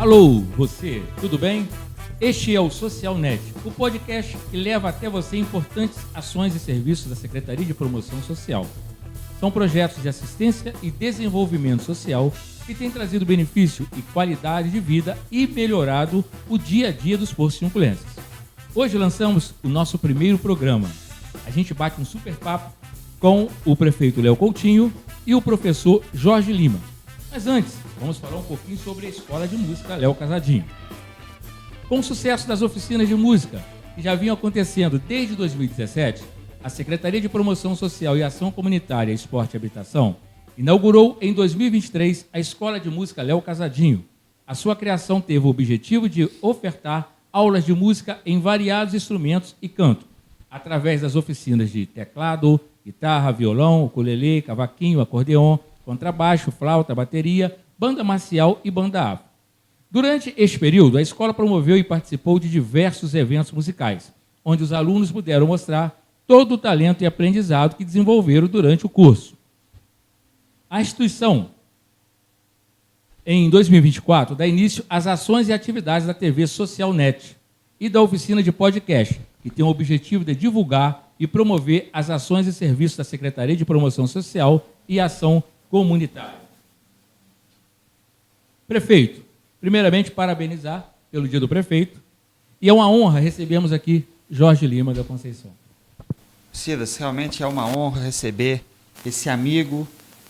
Alô, você, tudo bem? Este é o SocialNet, o podcast que leva até você importantes ações e serviços da Secretaria de Promoção Social. São projetos de assistência e desenvolvimento social que têm trazido benefício e qualidade de vida e melhorado o dia a dia dos porciúnculenses. Hoje lançamos o nosso primeiro programa. A gente bate um super papo com o prefeito Léo Coutinho e o professor Jorge Lima. Mas antes, vamos falar um pouquinho sobre a Escola de Música Léo Casadinho. Com o sucesso das oficinas de música, que já vinham acontecendo desde 2017, a Secretaria de Promoção Social e Ação Comunitária, Esporte e Habitação inaugurou em 2023 a Escola de Música Léo Casadinho. A sua criação teve o objetivo de ofertar aulas de música em variados instrumentos e canto, através das oficinas de teclado, guitarra, violão, ukulele, cavaquinho, acordeon, contrabaixo, flauta, bateria, banda marcial e banda afro. Durante este período, a escola promoveu e participou de diversos eventos musicais, onde os alunos puderam mostrar todo o talento e aprendizado que desenvolveram durante o curso. A instituição, em 2024, dá início às ações e atividades da TV SocialNet e da oficina de podcast, que tem o objetivo de divulgar e promover as ações e serviços da Secretaria de Promoção Social e Ação Comunitária. Prefeito, primeiramente, parabenizar pelo Dia do Prefeito. E é uma honra recebermos aqui Jorge Lima da Conceição. Silas, realmente é uma honra receber esse amigo,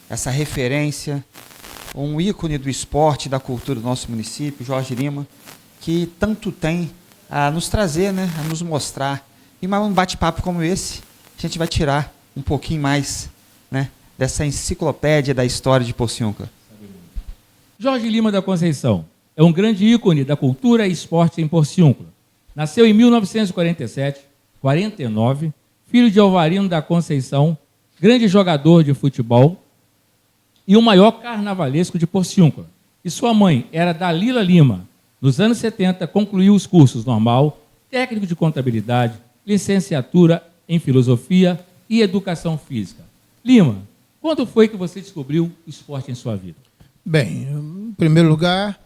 essa referência, um ícone do esporte e da cultura do nosso município, Jorge Lima, que tanto tem a nos trazer, a nos mostrar. E mais um bate-papo como esse, a gente vai tirar um pouquinho mais dessa enciclopédia da história de Porciúncula. Jorge Lima da Conceição é um grande ícone da cultura e esporte em Porciúncula. Nasceu em 1947, 49, filho de Alvarino da Conceição, grande jogador de futebol e o maior carnavalesco de Porciúncula. E sua mãe era Dalila Lima. Nos anos 70, concluiu os cursos normal, técnico de contabilidade, licenciatura em filosofia e educação física. Lima, quando foi que você descobriu o esporte em sua vida? Bem, em primeiro lugar,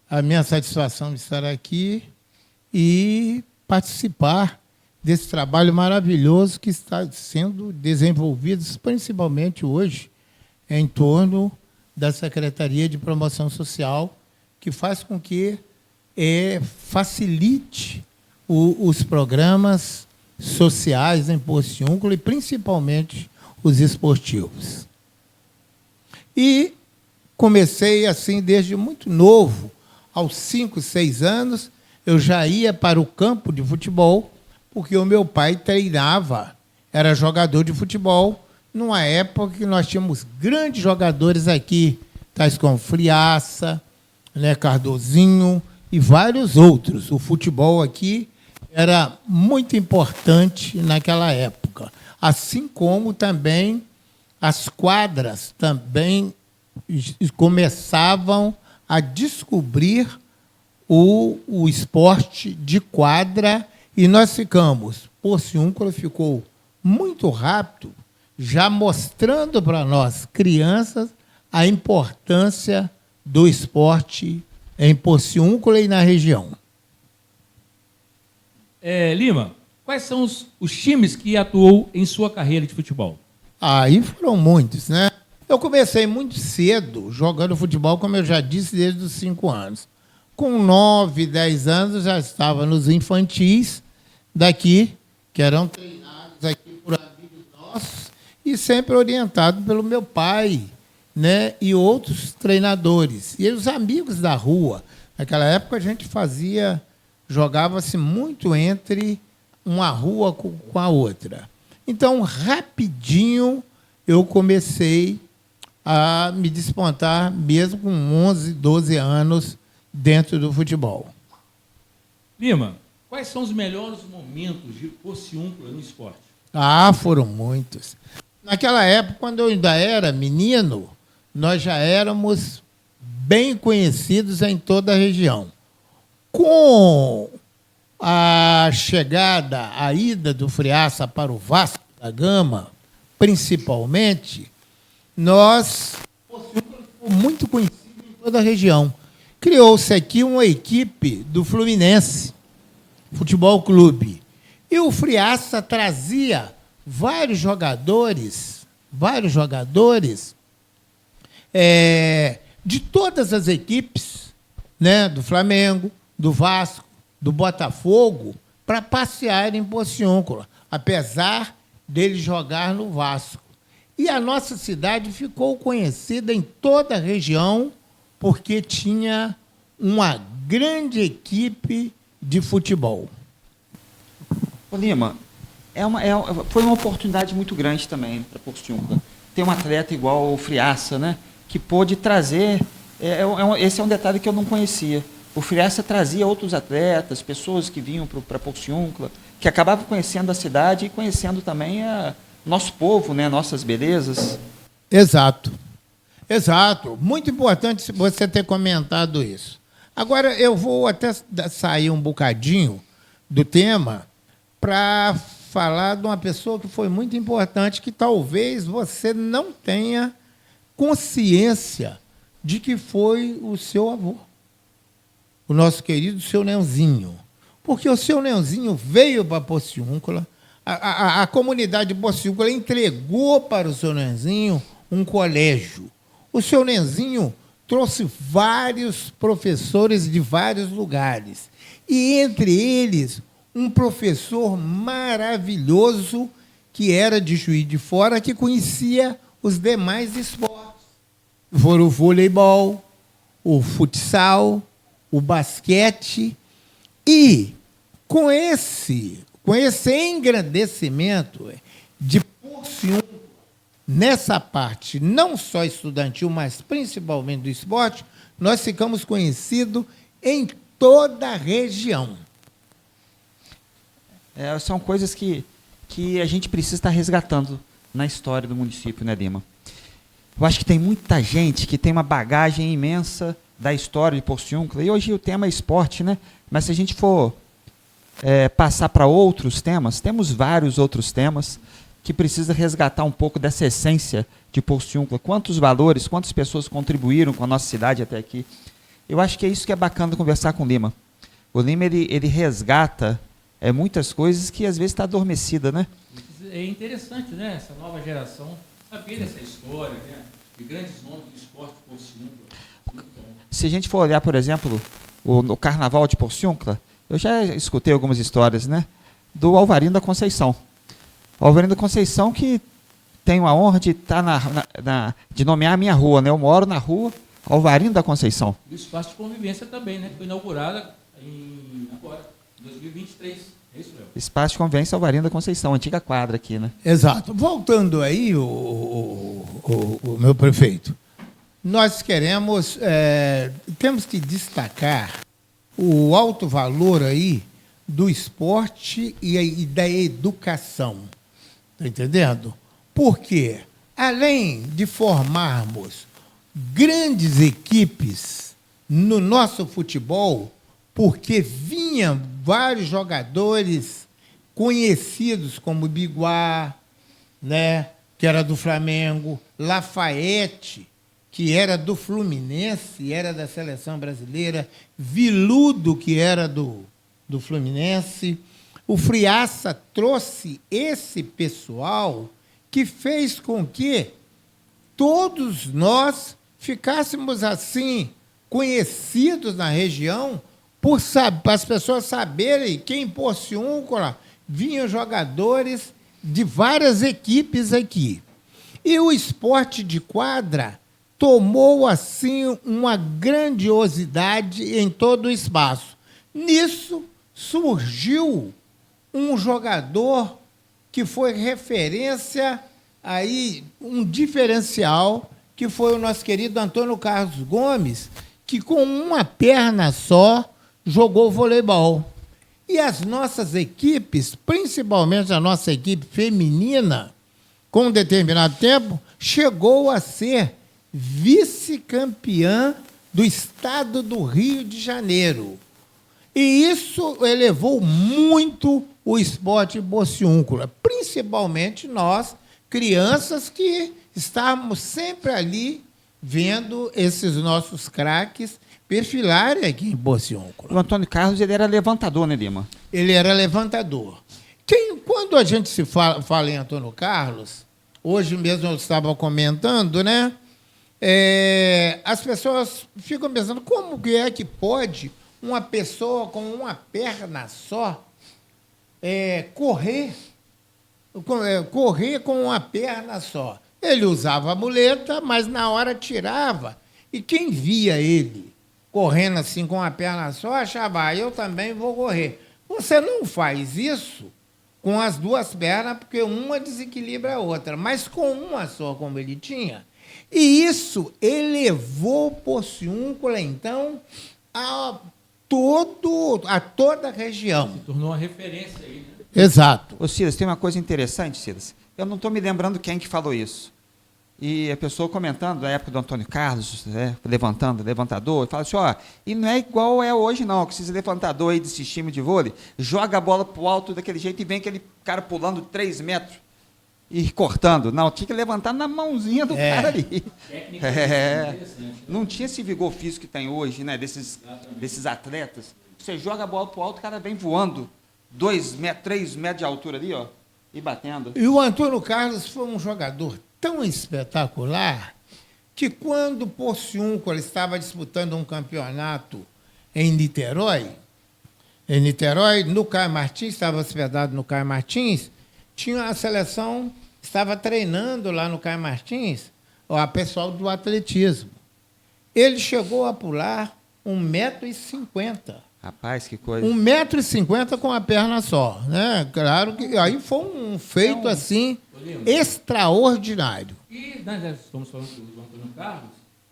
a minha satisfação de estar aqui e participar desse trabalho maravilhoso que está sendo desenvolvido, principalmente hoje, em torno da Secretaria de Promoção Social, que faz com que facilite os programas sociais em Porciúncula e, principalmente, os esportivos. E comecei assim desde muito novo, aos 5, 6 anos, eu já ia para o campo de futebol, porque o meu pai treinava, era jogador de futebol, numa época que nós tínhamos grandes jogadores aqui, tais como Friaça, Cardozinho e vários outros. O futebol aqui era muito importante naquela época, assim como também as quadras também começavam a descobrir o esporte de quadra e nós Porciúncula ficou muito rápido, já mostrando para nós, crianças, a importância do esporte em Porciúncula e na região. Lima, quais são os times que atuou em sua carreira de futebol? Aí foram muitos, Eu comecei muito cedo jogando futebol, como eu já disse, desde os 5 anos. Com 9, 10 anos, já estava nos infantis daqui, que eram treinados aqui por amigos nossos, e sempre orientado pelo meu pai, e outros treinadores. E os amigos da rua. Naquela época, a gente jogava-se muito entre uma rua com a outra. Então, rapidinho, eu comecei a me despontar, mesmo com 11, 12 anos, dentro do futebol. Lima, quais são os melhores momentos de Porciúncula no esporte? Foram muitos. Naquela época, quando eu ainda era menino, nós já éramos bem conhecidos em toda a região. Com a chegada, a ida do Friaça para o Vasco da Gama, principalmente, Porciúncula ficou muito conhecido em toda a região. criou-se aqui uma equipe do Fluminense Futebol Clube. E o Friaça trazia vários jogadores de todas as equipes, né, do Flamengo, do Vasco, do Botafogo, para passear em Porciúncula, apesar dele jogar no Vasco. E a nossa cidade ficou conhecida em toda a região porque tinha uma grande equipe de futebol. Ô Lima, foi uma oportunidade muito grande também para Porciúncula. Ter um atleta igual o Friaça, né, que pôde trazer... esse é um detalhe que eu não conhecia. O Friaça trazia outros atletas, pessoas que vinham para Porciúncula, que acabavam conhecendo a cidade e conhecendo também nosso povo, né, nossas belezas. Exato. Muito importante você ter comentado isso. Agora, eu vou até sair um bocadinho do tema para falar de uma pessoa que foi muito importante, que talvez você não tenha consciência de que foi o seu avô, o nosso querido seu Nenzinho. Porque o seu Nenzinho veio para Porciúncula, a comunidade de Porciúncula entregou para o seu Nenzinho um colégio. O seu Nenzinho trouxe vários professores de vários lugares. E, entre eles, um professor maravilhoso que era de Juiz de Fora, que conhecia os demais esportes. Foram o voleibol, o futsal, o basquete. E, com esse engrandecimento de Porciúncula, nessa parte não só estudantil, mas principalmente do esporte, nós ficamos conhecidos em toda a região. São coisas que a gente precisa estar resgatando na história do município, né, Lima? Eu acho que tem muita gente que tem uma bagagem imensa da história de Porciúncula, e hoje o tema é esporte, né? Mas se a gente for passar para outros temas, temos vários outros temas que precisa resgatar um pouco dessa essência de Porciúncula. Quantos valores, quantas pessoas contribuíram com a nossa cidade até aqui. Eu acho que é isso que é bacana conversar com o Lima. O Lima, ele resgata muitas coisas que às vezes está adormecida, né? É interessante, né? Essa nova geração saber dessa história, né? De grandes nomes do esporte de Porciúncula. Se a gente for olhar, por exemplo, o Carnaval de Porciúncula, eu já escutei algumas histórias, né? Do Alvarinho da Conceição. O Alvarinho da Conceição, que tenho a honra de estar de nomear a minha rua, né? Eu moro na rua Alvarinho da Conceição. E o espaço de convivência também, né? Foi inaugurada agora, em 2023. É isso, Léo? Espaço de convivência Alvarinho da Conceição, antiga quadra aqui, né? Exato. Voltando aí, o meu prefeito, nós temos que destacar o alto valor aí do esporte e da educação. Está entendendo? Porque, além de formarmos grandes equipes no nosso futebol, porque vinham vários jogadores conhecidos como Biguá, né, que era do Flamengo, Lafayette, que era do Fluminense, era da seleção brasileira, Viludo, que era do Fluminense. O Friaça trouxe esse pessoal que fez com que todos nós ficássemos assim conhecidos na região, para as pessoas saberem que em Porciúncula vinham jogadores de várias equipes aqui. E o esporte de quadra tomou assim uma grandiosidade em todo o espaço. Nisso surgiu um jogador que foi referência aí, um diferencial, que foi o nosso querido Antônio Carlos Gomes, que com uma perna só jogou voleibol. E as nossas equipes, principalmente a nossa equipe feminina, com um determinado tempo, chegou a ser vice-campeã do estado do Rio de Janeiro. E isso elevou muito o esporte em Porciúncula, principalmente nós, crianças que estávamos sempre ali vendo esses nossos craques perfilarem aqui em Porciúncula. O Antônio Carlos, ele era levantador, né, Lima? Ele era levantador. Quando a gente se fala em Antônio Carlos, hoje mesmo eu estava comentando, né? As pessoas ficam pensando como é que pode uma pessoa com uma perna só correr com uma perna só. Ele usava a muleta, mas na hora tirava. E quem via ele correndo assim com uma perna só, achava, eu também vou correr. Você não faz isso com as duas pernas, porque uma desequilibra a outra, mas com uma só, como ele tinha. E isso elevou Porciúncula, então, a toda a região. Se tornou uma referência aí, né? Exato. Ô, Silas, tem uma coisa interessante, Silas. Eu não estou me lembrando quem que falou isso. E a pessoa comentando da época do Antônio Carlos, né, levantador, e fala assim, e não é igual é hoje não, que esses levantador aí desse time de vôlei, joga a bola pro alto daquele jeito e vem aquele cara pulando 3 metros e cortando. Não, tinha que levantar na mãozinha do cara ali. Não tinha esse vigor físico que tem hoje, né, desses atletas. Você joga a bola pro alto, o cara vem voando 2 metros, 3 metros de altura ali, e batendo. E o Antônio Carlos foi um jogador tão espetacular que quando Porciúncula estava disputando um campeonato em Niterói, no Caio Martins, estava hospedado no Caio Martins, tinha a seleção, estava treinando lá no Caio Martins, o pessoal do atletismo. Ele chegou a pular 1,50 m. Rapaz, que coisa. 1,50 m com a perna só, né? Claro que aí foi um feito assim extraordinário. E nós estamos falando do Antônio Carlos,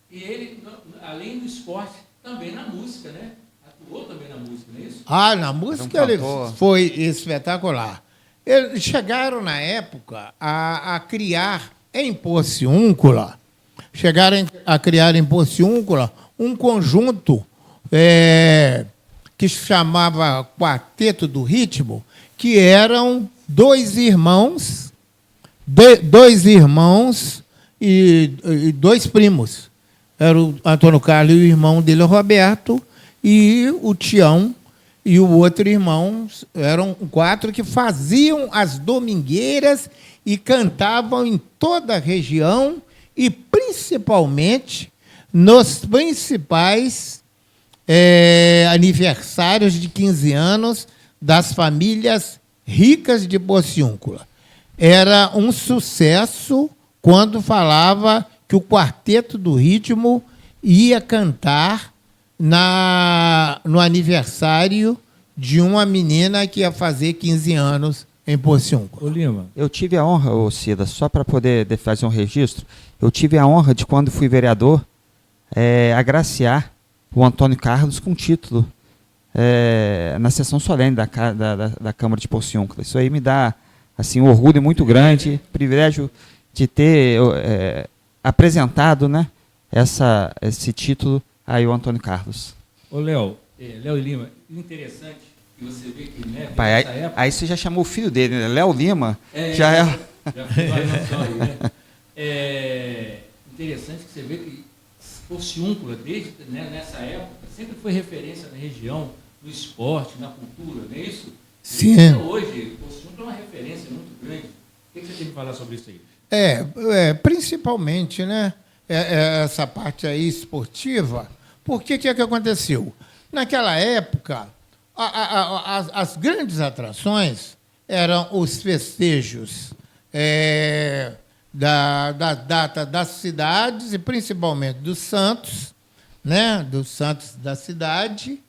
e ele, além do esporte, também na música, né? Atuou também na música, não é isso? Na música ele foi espetacular. Eles chegaram, na época, a criar em Porciúncula, um conjunto que se chamava Quarteto do Ritmo, que eram dois irmãos e 2 primos. Era o Antônio Carlos e o irmão dele, o Roberto, e o Tião e o outro irmão. Eram 4 que faziam as domingueiras e cantavam em toda a região e, principalmente, nos principais aniversários de 15 anos das famílias ricas de Porciúncula. Era um sucesso quando falava que o Quarteto do Ritmo ia cantar no aniversário de uma menina que ia fazer 15 anos em Porciúncula. Ô, Lima. Eu tive a honra, Cida, só para poder fazer um registro, eu tive a honra de, quando fui vereador, agraciar o Antônio Carlos com título na sessão solene da Câmara de Porciúncula. Isso aí me dá assim, um orgulho muito grande, privilégio de ter apresentado, né, esse título aí ao Antônio Carlos. Ô, Léo e Lima, interessante que você vê que, né, Pai, aí você já chamou o filho dele, né? Léo Lima, já fez uma noção aí, né? Interessante que você vê que Porciúncula, desde nessa época, sempre foi referência na região, no esporte, na cultura, não é isso? Sim. E até hoje, Porciúncula é uma referência muito grande. O que você tem que falar sobre isso aí? Principalmente, né, essa parte aí esportiva. Por que que aconteceu? Naquela época, as grandes atrações eram os festejos da data das cidades e principalmente dos santos, né, dos santos da cidade.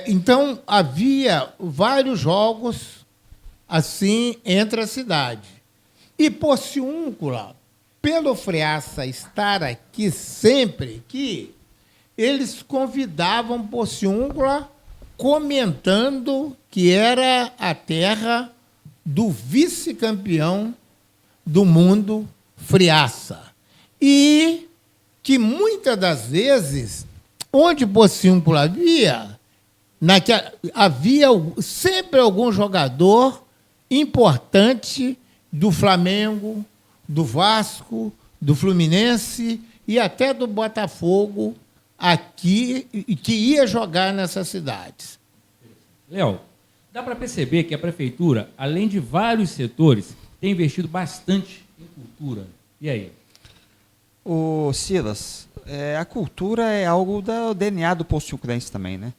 Então, havia vários jogos assim entre a cidade. E Porciúncula, pelo Freaça estar aqui sempre, eles convidavam Porciúncula comentando que era a terra do vice-campeão do mundo, Freaça. E que muitas das vezes, onde Porciúncula havia sempre algum jogador importante do Flamengo, do Vasco, do Fluminense e até do Botafogo aqui, que ia jogar nessas cidades. Léo, dá para perceber que a prefeitura, além de vários setores, tem investido bastante em cultura. E aí? O Silas, a cultura é algo do DNA do posto-chucrense também, né?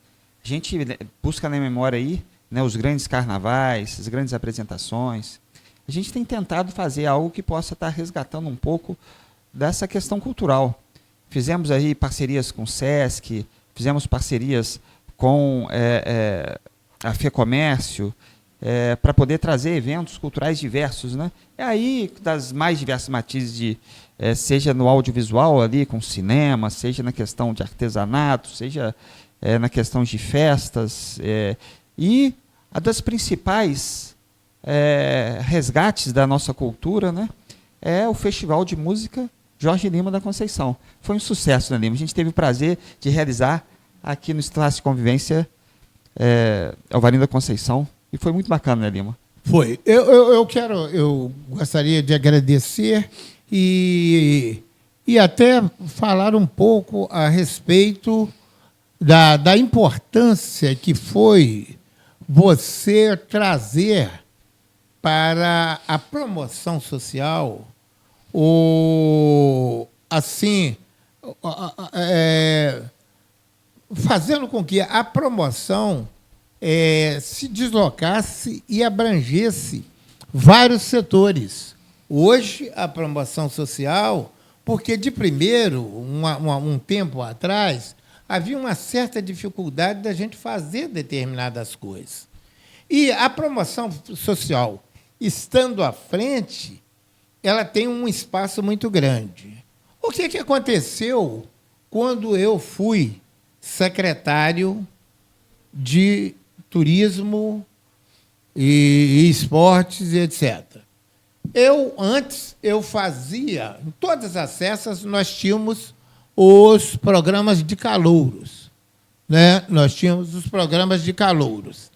A gente busca na memória aí, né, os grandes carnavais, as grandes apresentações. A gente tem tentado fazer algo que possa estar resgatando um pouco dessa questão cultural. Fizemos aí parcerias com o SESC, fizemos parcerias com a FEComércio, para poder trazer eventos culturais diversos, né? É aí das mais diversas matizes, seja no audiovisual ali, com cinema, seja na questão de artesanato, seja na questão de festas. E a das principais resgates da nossa cultura, né, é o Festival de Música Jorge Lima da Conceição. Foi um sucesso, né, Lima? A gente teve o prazer de realizar aqui no Espaço de Convivência Alvarinho da Conceição. E foi muito bacana, né, Lima? Foi. Eu gostaria de agradecer e até falar um pouco a respeito da importância que foi você trazer para a promoção social fazendo com que a promoção se deslocasse e abrangesse vários setores. Hoje, a promoção social, porque de primeiro, um tempo atrás, havia uma certa dificuldade da gente fazer determinadas coisas. E a promoção social, estando à frente, ela tem um espaço muito grande. O que aconteceu quando eu fui secretário de Turismo e Esportes, etc. Antes, eu fazia, em todas as festas, nós tínhamos os programas de calouros. Né? Nós tínhamos os programas de calouros.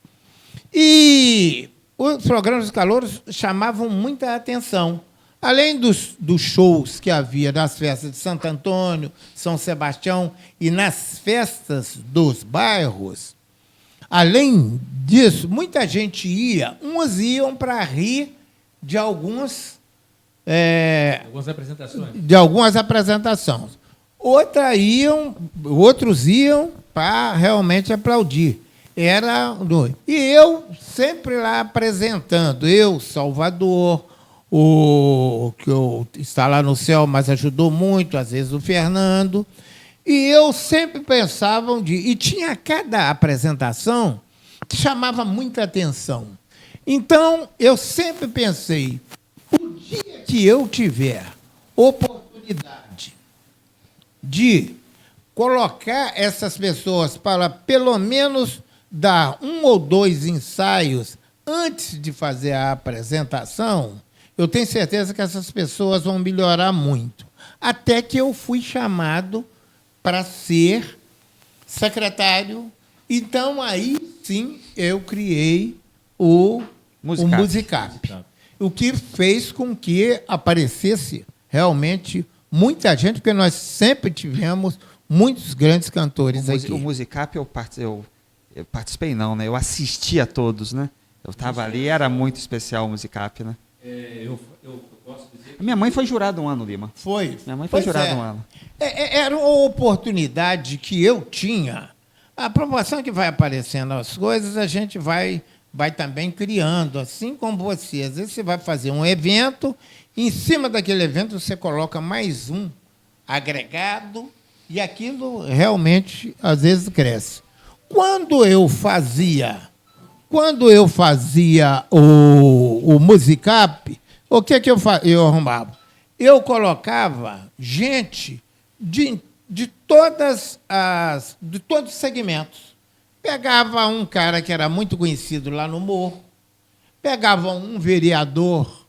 E os programas de calouros chamavam muita atenção. Além dos shows que havia nas festas de Santo Antônio, São Sebastião e nas festas dos bairros, além disso, muita gente ia. Uns iam para rir de algumas apresentações. Outros iam para realmente aplaudir. E eu sempre lá apresentando. Salvador, que está lá no céu, mas ajudou muito, às vezes o Fernando. E eu sempre pensava e tinha cada apresentação que chamava muita atenção. Então, eu sempre pensei, o dia que eu tiver oportunidade de colocar essas pessoas para, pelo menos, dar 1 ou 2 ensaios antes de fazer a apresentação, eu tenho certeza que essas pessoas vão melhorar muito. Até que eu fui chamado para ser secretário. Então, aí, sim, eu criei o Musicap. O que fez com que aparecesse realmente muita gente, porque nós sempre tivemos muitos grandes cantores aqui. O Musicap eu participei, não, né? Eu assisti a todos, né? Eu estava ali, era muito especial o Musicap, né? Eu posso dizer que... A minha mãe foi jurada um ano, Lima. Foi. Minha mãe foi jurada um ano. Era uma oportunidade que eu tinha. A proporção que vai aparecendo as coisas, a gente vai também criando, assim como você. Às vezes você vai fazer um evento, em cima daquele evento você coloca mais um agregado, e aquilo realmente, às vezes, cresce. Quando eu fazia o Musicap, o que eu arrumava? Eu colocava gente de todos os segmentos. Pegava um cara que era muito conhecido lá no Morro, pegava um vereador,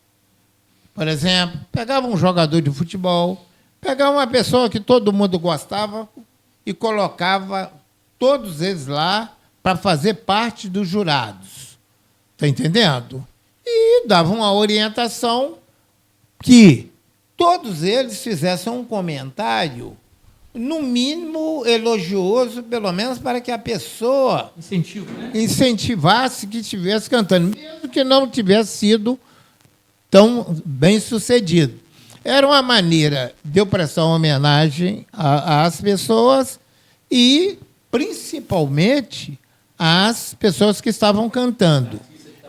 por exemplo, pegava um jogador de futebol, pegava uma pessoa que todo mundo gostava e colocava todos eles lá para fazer parte dos jurados. Está entendendo? E dava uma orientação que todos eles fizessem um comentário, no mínimo elogioso, pelo menos para que a pessoa incentivasse que estivesse cantando, mesmo que não tivesse sido tão bem sucedido. Era uma maneira de eu prestar uma homenagem às pessoas e, principalmente, às pessoas que estavam cantando.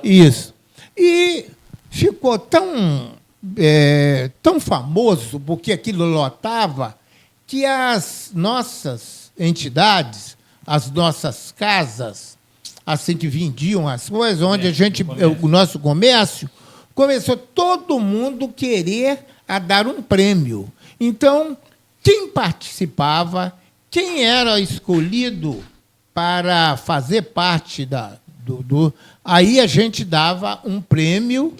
Isso. E ficou tão famoso, porque aquilo lotava, que as nossas entidades, as nossas casas, assim que vendiam as coisas, onde o nosso comércio, começou todo mundo querer a dar um prêmio. Então, quem participava, quem era escolhido para fazer parte aí a gente dava um prêmio,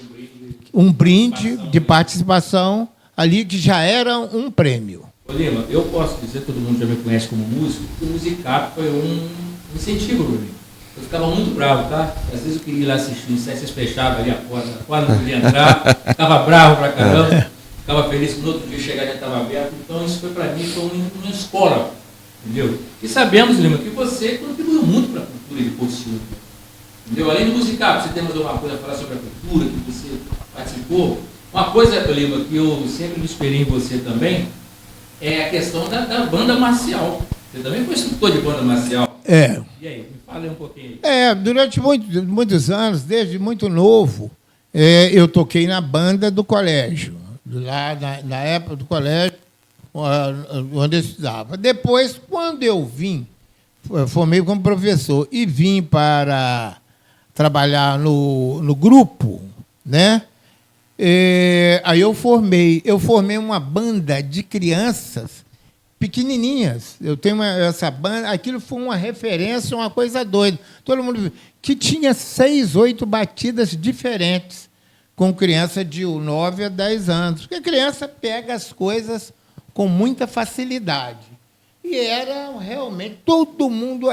um brinde de participação ali, que já era um prêmio. Ô Lima, eu posso dizer, todo mundo já me conhece como músico, que o Musicap foi um incentivo para mim. Eu ficava muito bravo, tá? Às vezes eu queria ir lá assistir, não sei se vocês fechavam ali a porta, quase não podia entrar, ficava bravo pra caramba, ficava feliz que no outro dia chegar já estava aberto. Então isso foi para mim, foi uma escola, entendeu? E sabemos, Lima, que você contribuiu muito para a cultura de Porto Seguro, entendeu? Além do Musicap, você tem mais alguma coisa a falar sobre a cultura que você participou? Uma coisa, Lima, que eu sempre me espelhei em você também, é a questão da banda marcial. Você também foi instrutor de banda marcial. É. E aí, me fala aí um pouquinho. Durante muitos anos, desde muito novo, eu toquei na banda do colégio, lá na época do colégio, onde eu estudava. Depois, quando eu formei como professor e vim para trabalhar no grupo, né? Aí eu formei uma banda de crianças pequenininhas. Eu tenho essa banda, aquilo foi uma referência, uma coisa doida. Todo mundo que tinha 6, 8 batidas diferentes com criança de 9 a 10 anos. Porque a criança pega as coisas com muita facilidade. E era realmente todo mundo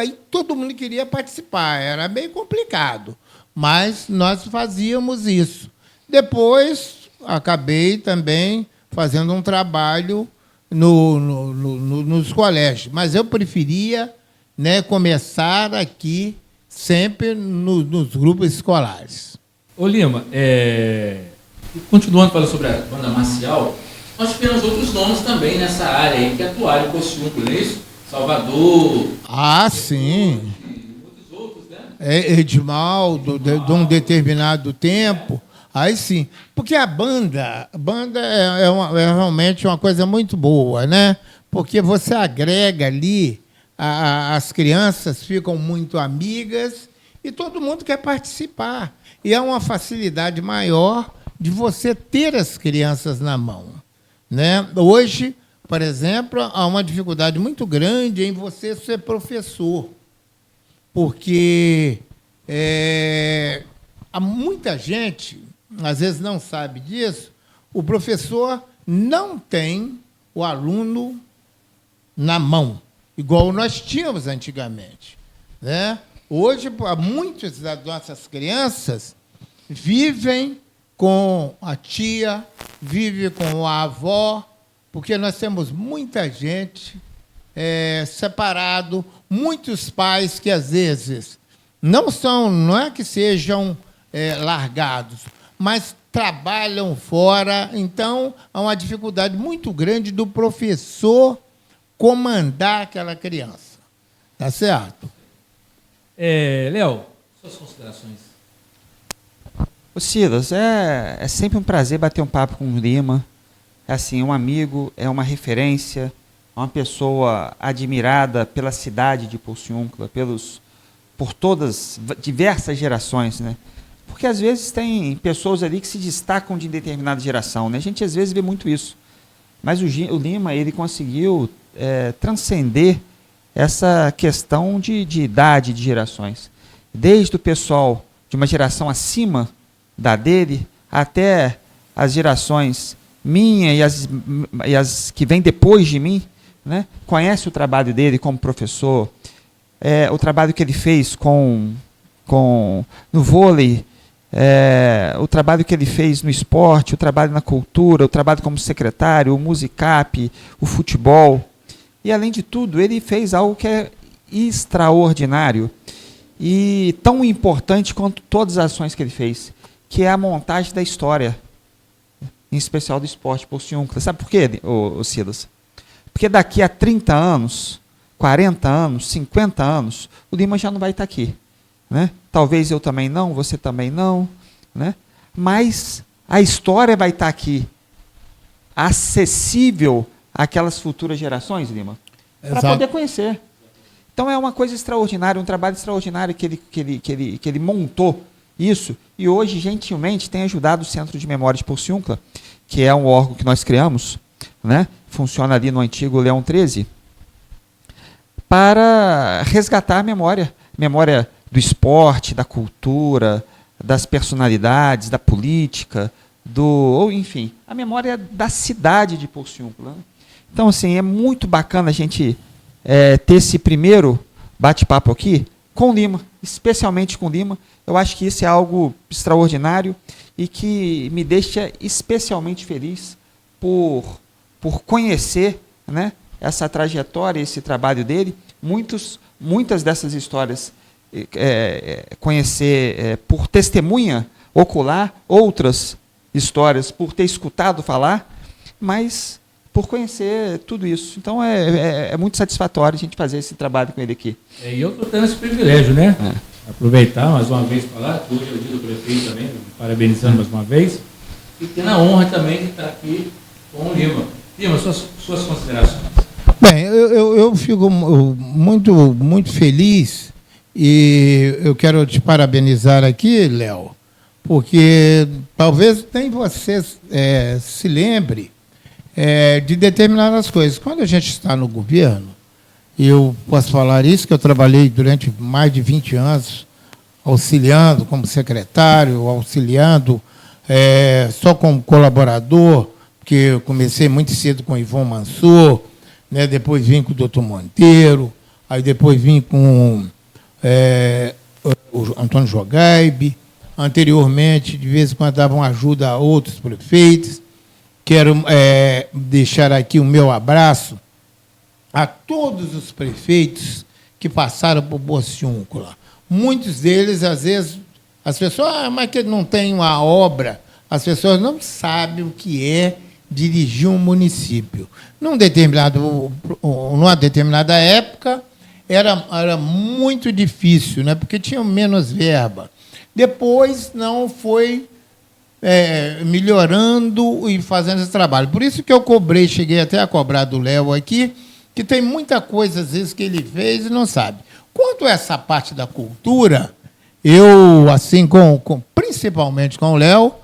queria participar. Era bem complicado, mas nós fazíamos isso. Depois, acabei também fazendo um trabalho nos colégios, mas eu preferia, né, começar aqui sempre nos grupos escolares. Ô Lima, continuando falando sobre a banda marcial, nós tivemos outros nomes também nessa área aí que atuaram em Pociúnculo, não é isso? Salvador. Ah, sim. E muitos outros, né? Edmaldo, de um determinado tempo. Aí sim, porque a banda é realmente uma coisa muito boa, né? Porque você agrega ali, as crianças ficam muito amigas e todo mundo quer participar. E é uma facilidade maior de você ter as crianças na mão, né? Hoje, por exemplo, há uma dificuldade muito grande em você ser professor, porque há muita gente, às vezes não sabe disso, o professor não tem o aluno na mão, igual nós tínhamos antigamente, né? Hoje, muitas das nossas crianças vivem com a tia, vivem com a avó, porque nós temos muita gente separado, muitos pais que, às vezes, não é que sejam largados, mas trabalham fora. Então, há uma dificuldade muito grande do professor comandar aquela criança. Tá certo? Léo, suas considerações. Ô Silas, é sempre um prazer bater um papo com o Lima. É assim, um amigo, é uma referência, é uma pessoa admirada pela cidade de Pociúncula, por todas, diversas gerações, né? Porque, às vezes, tem pessoas ali que se destacam de determinada geração, né? A gente, às vezes, vê muito isso. Mas o Lima, ele conseguiu transcender essa questão de idade, de gerações. Desde o pessoal de uma geração acima da dele, até as gerações minha e as que vêm depois de mim, né? Conhece o trabalho dele como professor, o trabalho que ele fez no vôlei, o trabalho que ele fez no esporte, o trabalho na cultura, o trabalho como secretário, o Musicap, o futebol. E, além de tudo, ele fez algo que é extraordinário e tão importante quanto todas as ações que ele fez, que é a montagem da história, em especial do esporte Porciúncula. Sabe por quê, Silas? Porque daqui a 30 anos, 40 anos, 50 anos, o Lima já não vai estar aqui. Né? Talvez eu também não, você também não, né? Mas a história vai estar aqui, acessível àquelas futuras gerações, Lima, para poder conhecer. Então é uma coisa extraordinária, um trabalho extraordinário que ele montou isso, e hoje, gentilmente, tem ajudado o Centro de Memória de Porciúncula, que é um órgão que nós criamos, né? Funciona ali no antigo Leão 13, para resgatar a memória do esporte, da cultura, das personalidades, da política, ou enfim, a memória da cidade de Porciúncula. Né? Então, assim, é muito bacana a gente ter esse primeiro bate-papo aqui com Lima, especialmente com Lima. Eu acho que isso é algo extraordinário e que me deixa especialmente feliz por conhecer, né, essa trajetória, esse trabalho dele. Muitas dessas histórias conhecer por testemunha ocular, outras histórias por ter escutado falar, mas por conhecer tudo isso. Então é muito satisfatório a gente fazer esse trabalho com ele aqui. E eu estou tendo esse privilégio, né? Aproveitar mais uma vez falar, hoje é o dia do prefeito também, parabenizando mais uma vez, e tendo a honra também de estar aqui com o Lima. Lima, suas considerações. Bem, eu fico muito feliz. E eu quero te parabenizar aqui, Léo, porque talvez nem você se lembre de determinadas coisas. Quando a gente está no governo, eu posso falar isso, que eu trabalhei durante mais de 20 anos auxiliando como secretário, auxiliando só como colaborador, porque eu comecei muito cedo com o Ivon Mansur, né, depois vim com o doutor Monteiro, aí depois vim com o Antônio Jogaibe, anteriormente, de vez em quando davam ajuda a outros prefeitos. Quero deixar aqui o meu abraço a todos os prefeitos que passaram por Porciúncula. Muitos deles, às vezes, as pessoas, mas que não tem uma obra, as pessoas não sabem o que é dirigir um município. Numa determinada época, era muito difícil, né? Porque tinha menos verba. Depois não foi melhorando e fazendo esse trabalho. Por isso que eu cheguei até a cobrar do Léo aqui, que tem muita coisa, às vezes, que ele fez e não sabe. Quanto a essa parte da cultura, eu, assim, principalmente com o Léo,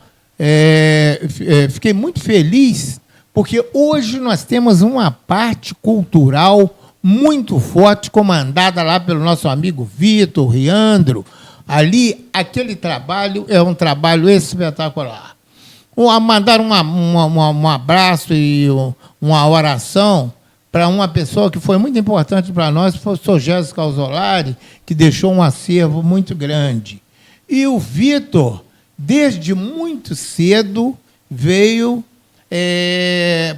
fiquei muito feliz, porque hoje nós temos uma parte cultural muito forte, comandada lá pelo nosso amigo Vitor, Riandro. Ali, aquele trabalho é um trabalho espetacular. Mandar um abraço e uma oração para uma pessoa que foi muito importante para nós, foi o Sr. Jéssica Calzolari, que deixou um acervo muito grande. E o Vitor, desde muito cedo, veio,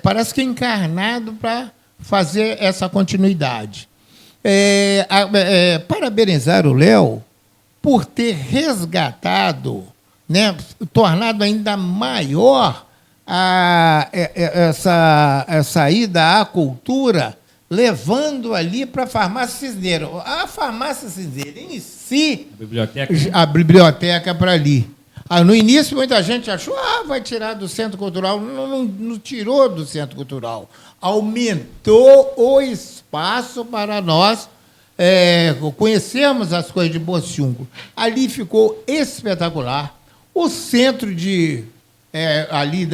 parece que encarnado para fazer essa continuidade. Parabenizar o Léo por ter resgatado, né, tornado ainda maior essa ida à cultura, levando ali para a Farmácia Cisneiro. A Farmácia Cisneiro em si, a biblioteca para ali. No início, muita gente achou, vai tirar do Centro Cultural. Não tirou do Centro Cultural. Aumentou o espaço para nós conhecermos as coisas de Porciúncula. Ali ficou espetacular. O centro ali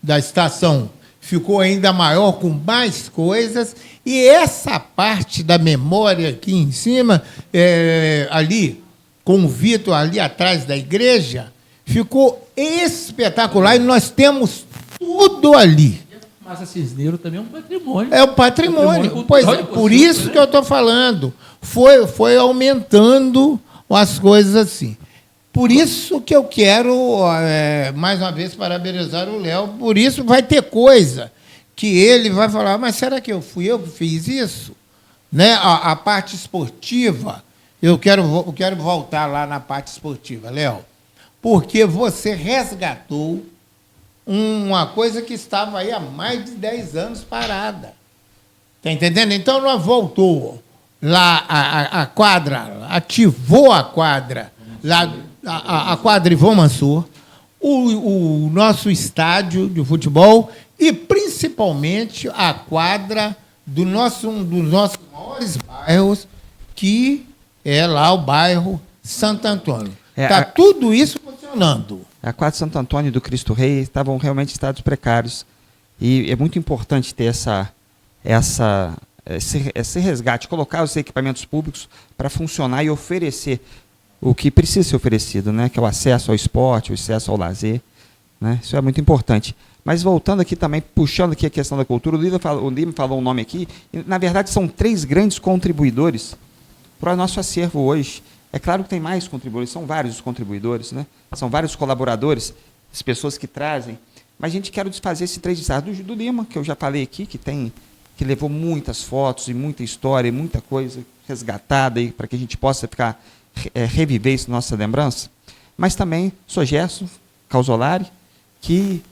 da estação ficou ainda maior, com mais coisas. E essa parte da memória aqui em cima, ali, com o Vitor ali atrás da igreja, ficou espetacular. E nós temos tudo ali. Mas a Cisneiro também é um patrimônio. É um patrimônio. Pois por isso, né, que eu estou falando. Foi aumentando as coisas assim. Por isso que eu quero, mais uma vez, parabenizar o Léo. Por isso vai ter coisa que ele vai falar, mas será que fui eu que fiz isso? Né? A parte esportiva, eu quero voltar lá na parte esportiva, Léo, porque você resgatou uma coisa que estava aí há mais de 10 anos parada. Está entendendo? Então, nós voltou lá a quadra, ativou a quadra, lá, a quadra Ivon Mansur, o nosso estádio de futebol e, principalmente, a quadra um dos nossos maiores bairros, que é lá o bairro Santo Antônio. Está tudo isso funcionando. A quadra Santo Antônio e do Cristo Rei estavam realmente em estados precários. E é muito importante ter esse resgate, colocar os equipamentos públicos para funcionar e oferecer o que precisa ser oferecido, né? Que é o acesso ao esporte, o acesso ao lazer. Né? Isso é muito importante. Mas voltando aqui também, puxando aqui a questão da cultura, o Lima falou um nome aqui, e, na verdade são 3 grandes contribuidores para o nosso acervo hoje. É claro que tem mais contribuidores, são vários os contribuidores, né? São vários colaboradores, as pessoas que trazem, mas a gente quer desfazer esse 3 destaques do Lima, que eu já falei aqui, que levou muitas fotos e muita história e muita coisa resgatada para que a gente possa reviver isso na nossa lembrança, mas também sou Gerson Causolari, que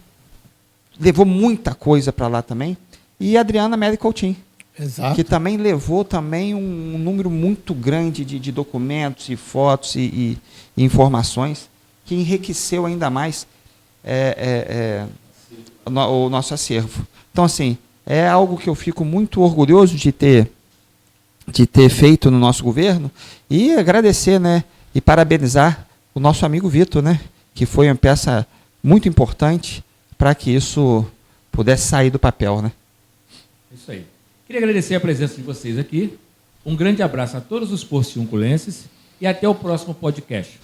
levou muita coisa para lá também, e a Adriana Meli Coutinho, Exato. Que também levou também um número muito grande de documentos e fotos e informações, que enriqueceu ainda mais o nosso acervo. Então, assim, é algo que eu fico muito orgulhoso de ter feito no nosso governo, e agradecer, né, e parabenizar o nosso amigo Vitor, né, que foi uma peça muito importante para que isso pudesse sair do papel, né? Isso aí. Queria agradecer a presença de vocês aqui. Um grande abraço a todos os porciunculenses e até o próximo podcast.